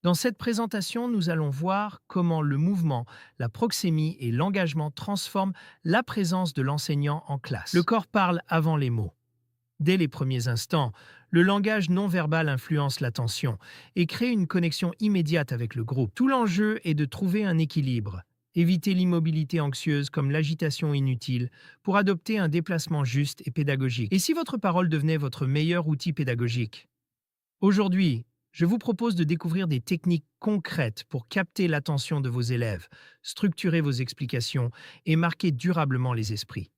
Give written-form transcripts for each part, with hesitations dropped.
Dans cette présentation, nous allons voir comment le mouvement, la proxémie et l'engagement transforment la présence de l'enseignant en classe. Le corps parle avant les mots. Dès les premiers instants, le langage non verbal influence l'attention et crée une connexion immédiate avec le groupe. Tout l'enjeu est de trouver un équilibre, éviter l'immobilité anxieuse comme l'agitation inutile pour adopter un déplacement juste et pédagogique. Et si votre parole devenait votre meilleur outil pédagogique? Aujourd'hui, je vous propose de découvrir des techniques concrètes pour capter l'attention de vos élèves, structurer vos explications et marquer durablement les esprits.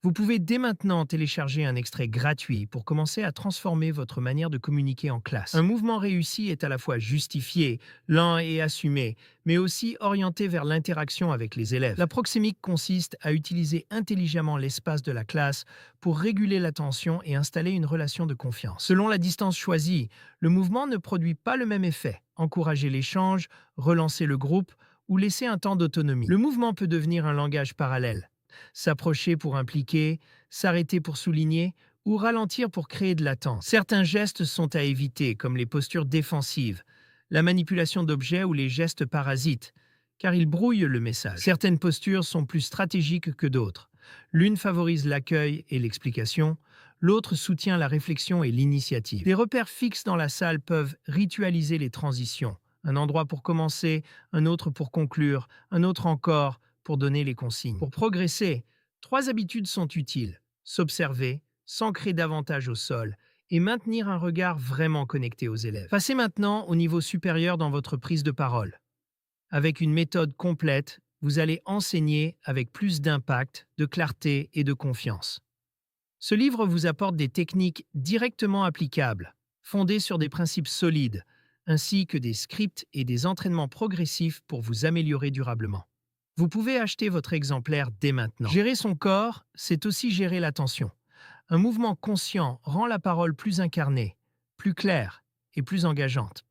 Vous pouvez dès maintenant télécharger un extrait gratuit pour commencer à transformer votre manière de communiquer en classe. Un mouvement réussi est à la fois justifié, lent et assumé, mais aussi orienté vers l'interaction avec les élèves. La proxémique consiste à utiliser intelligemment l'espace de la classe pour réguler l'attention et installer une relation de confiance. Selon la distance choisie, le mouvement ne produit pas le même effet. Encourager l'échange, relancer le groupe ou laisser un temps d'autonomie. Le mouvement peut devenir un langage parallèle. S'approcher pour impliquer, s'arrêter pour souligner ou ralentir pour créer de l'attente. Certains gestes sont à éviter, comme les postures défensives, la manipulation d'objets ou les gestes parasites, car ils brouillent le message. Certaines postures sont plus stratégiques que d'autres. L'une favorise l'accueil et l'explication, l'autre soutient la réflexion et l'initiative. Des repères fixes dans la salle peuvent ritualiser les transitions. Un endroit pour commencer, un autre pour conclure, un autre encore pour donner les consignes. Pour progresser, 3 habitudes sont utiles. S'observer, s'ancrer davantage au sol et maintenir un regard vraiment connecté aux élèves. Passez maintenant au niveau supérieur dans votre prise de parole. Avec une méthode complète, vous allez enseigner avec plus d'impact, de clarté et de confiance. Ce livre vous apporte des techniques directement applicables, fondées sur des principes solides, ainsi que des scripts et des entraînements progressifs pour vous améliorer durablement. Vous pouvez acheter votre exemplaire dès maintenant. Gérer son corps, c'est aussi gérer l'attention. Un mouvement conscient rend la parole plus incarnée, plus claire et plus engageante.